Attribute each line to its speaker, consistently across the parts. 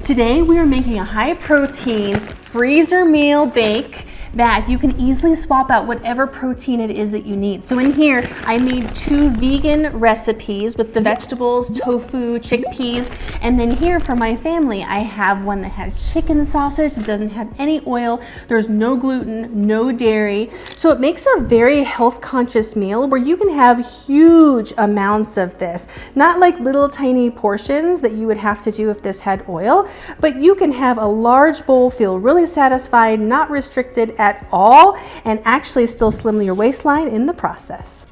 Speaker 1: Today we are making a high protein freezer meal bake that you can easily swap out whatever protein it is that you need. So in here, I made 2 vegan recipes with the vegetables, tofu, chickpeas, and then here for my family, I have one that has chicken sausage. It doesn't have any oil. There's no gluten, no dairy. So it makes a very health conscious meal where you can have huge amounts of this. Not like little tiny portions that you would have to do if this had oil, but you can have a large bowl, feel really satisfied, not restricted at all, and actually still slim your waistline in the process.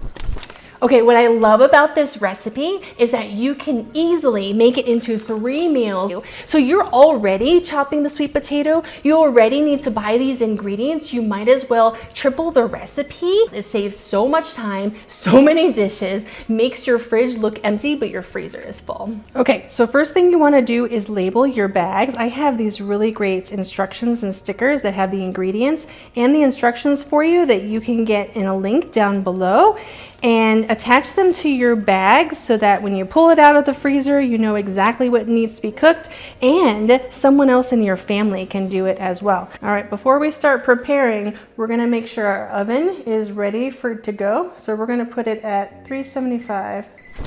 Speaker 1: Okay, what I love about this recipe is that you can easily make it into 3 meals. So you're already chopping the sweet potato. You already need to buy these ingredients. You might as well triple the recipe. It saves so much time, so many dishes, makes your fridge look empty, but your freezer is full. Okay, so first thing you wanna do is label your bags. I have these really great instructions and stickers that have the ingredients and the instructions for you that you can get in a link down below, and attach them to your bags so that when you pull it out of the freezer, you know exactly what needs to be cooked, and someone else in your family can do it as well. All right, before we start preparing, we're gonna make sure our oven is ready to go. So we're gonna put it at 375.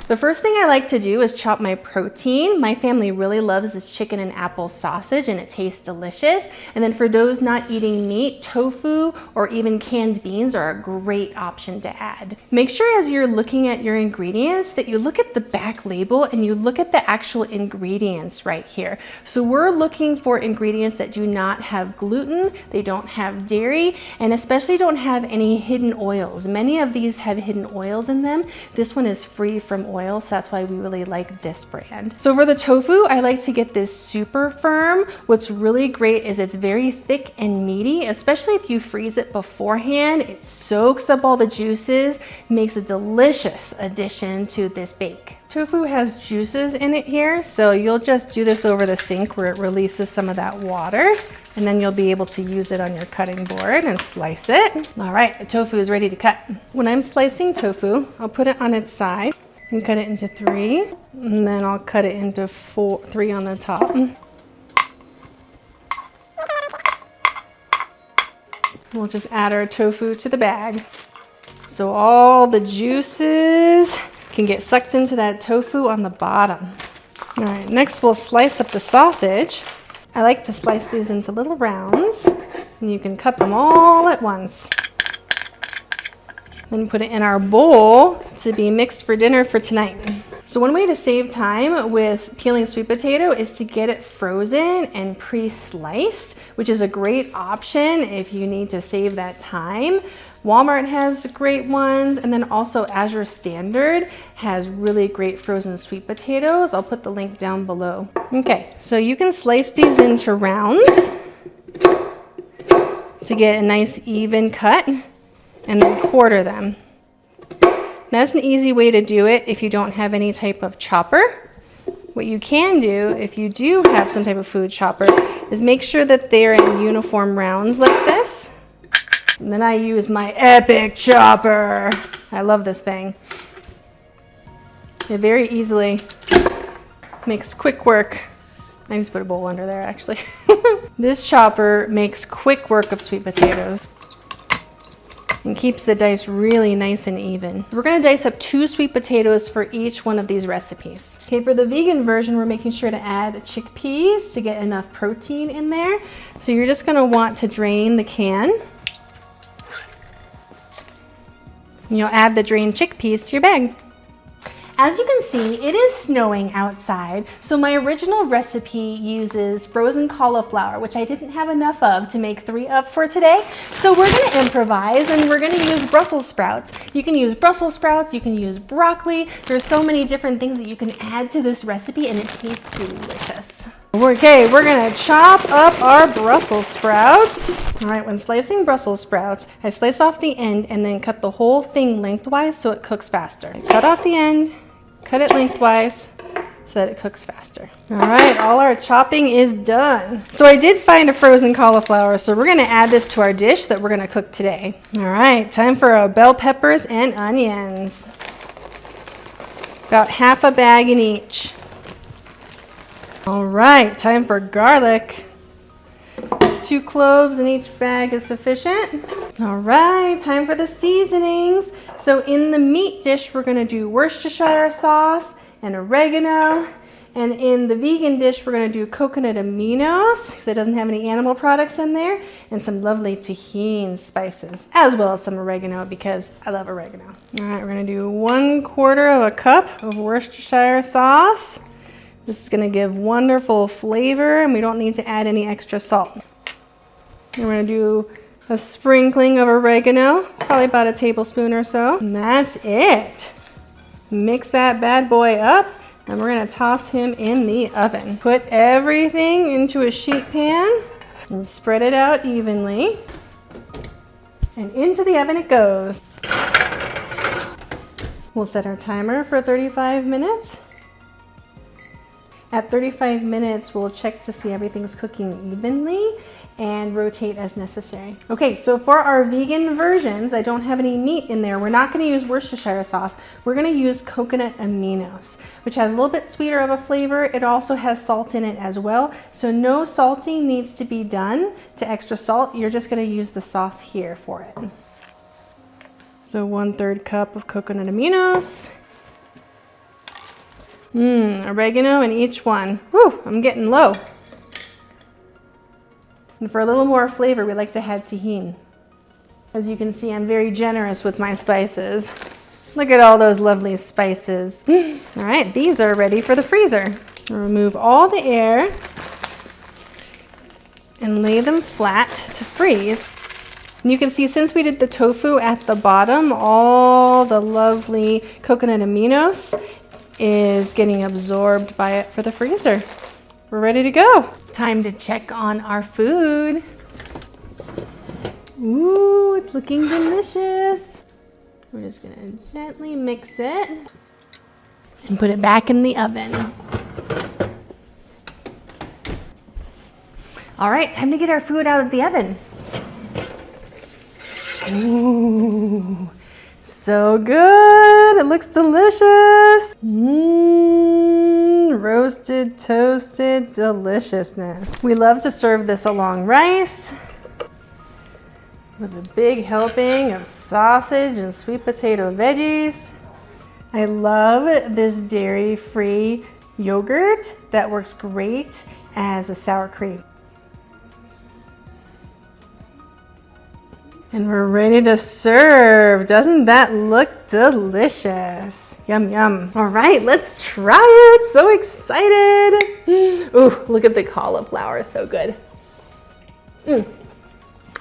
Speaker 1: The first thing I like to do is chop my protein. My family really loves this chicken and apple sausage and it tastes delicious. And then for those not eating meat, tofu or even canned beans are a great option to add. Make sure as you're looking at your ingredients that you look at the back label and you look at the actual ingredients right here. So we're looking for ingredients that do not have gluten, they don't have dairy, and especially don't have any hidden oils. Many of these have hidden oils in them. This one is free from oil, so that's why we really like this brand. So for the tofu, I like to get this super firm. What's really great is it's very thick and meaty, especially if you freeze it beforehand. It soaks up all the juices, makes a delicious addition to this bake. Tofu has juices in it here, so you'll just do this over the sink where it releases some of that water, and then you'll be able to use it on your cutting board and slice it. All right, the tofu is ready to cut. When I'm slicing tofu, I'll put it on its side and cut it into 3, and then I'll cut it into 3 on the top. We'll just add our tofu to the bag. So all the juices can get sucked into that tofu on the bottom. All right, next we'll slice up the sausage. I like to slice these into little rounds, and you can cut them all at once. Then put it in our bowl to be mixed for dinner for tonight. So one way to save time with peeling sweet potato is to get it frozen and pre-sliced, which is a great option if you need to save that time. Walmart has great ones, and then also Azure Standard has really great frozen sweet potatoes. I'll put the link down below. Okay, so you can slice these into rounds to get a nice even cut, and then quarter them. That's an easy way to do it if you don't have any type of chopper. What you can do if you do have some type of food chopper is make sure that they're in uniform rounds like this. And then I use my epic chopper. I love this thing. It very easily makes quick work. I need to put a bowl under there actually. This chopper makes quick work of sweet potatoes and keeps the dice really nice and even. We're gonna dice up 2 sweet potatoes for each one of these recipes. Okay, for the vegan version, we're making sure to add chickpeas to get enough protein in there. So you're just gonna want to drain the can. And you'll add the drained chickpeas to your bag. As you can see, it is snowing outside, so my original recipe uses frozen cauliflower, which I didn't have enough of to make 3 of for today. So we're gonna improvise and we're gonna use Brussels sprouts. You can use Brussels sprouts, you can use broccoli. There's so many different things that you can add to this recipe and it tastes delicious. Okay, we're gonna chop up our Brussels sprouts. All right, when slicing Brussels sprouts, I slice off the end and then cut the whole thing lengthwise so it cooks faster. Cut off the end, cut it lengthwise so that it cooks faster. All right, all our chopping is done. So I did find a frozen cauliflower, so we're gonna add this to our dish that we're gonna cook today. All right, time for our bell peppers and onions. About half a bag in each. All right, time for garlic. 2 cloves in each bag is sufficient. All right, time for the seasonings. So in the meat dish, we're gonna do Worcestershire sauce and oregano. And in the vegan dish, we're gonna do coconut aminos, because it doesn't have any animal products in there, and some lovely tahini spices, as well as some oregano, because I love oregano. All right, we're gonna do 1/4 cup of Worcestershire sauce. This is gonna give wonderful flavor, and we don't need to add any extra salt. And we're gonna do a sprinkling of oregano, probably about a tablespoon or so. And that's it. Mix that bad boy up. And we're gonna toss him in the oven. Put everything into a sheet pan and spread it out evenly. And into the oven it goes. We'll set our timer for 35 minutes. At 35 minutes, we'll check to see everything's cooking evenly and rotate as necessary. Okay, so for our vegan versions, I don't have any meat in there. We're not gonna use Worcestershire sauce. We're gonna use coconut aminos, which has a little bit sweeter of a flavor. It also has salt in it as well. So no salting needs to be done to extra salt. You're just gonna use the sauce here for it. So 1/3 cup of coconut aminos. Oregano in each one. Whew, I'm getting low. And for a little more flavor, we like to add tahini. As you can see, I'm very generous with my spices. Look at all those lovely spices. All right, these are ready for the freezer. I'll remove all the air and lay them flat to freeze. And you can see, since we did the tofu at the bottom, all the lovely coconut aminos is getting absorbed by it for the freezer. We're ready to go. Time to check on our food. Ooh, it's looking delicious. We're just gonna gently mix it and put it back in the oven. All right, time to get our food out of the oven. Ooh. So good, it looks delicious. Roasted, toasted deliciousness. We love to serve this along rice with a big helping of sausage and sweet potato veggies. I love this dairy-free yogurt that works great as a sour cream. And we're ready to serve. Doesn't that look delicious? Yum, yum. All right, let's try it. So excited. Ooh, look at the cauliflower, so good.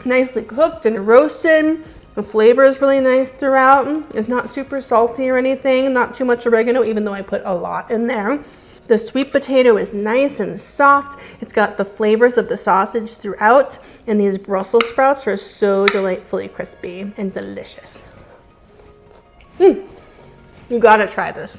Speaker 1: Nicely cooked and roasted. The flavor is really nice throughout. It's not super salty or anything, not too much oregano, even though I put a lot in there. The sweet potato is nice and soft. It's got the flavors of the sausage throughout, and these Brussels sprouts are so delightfully crispy and delicious. You gotta try this.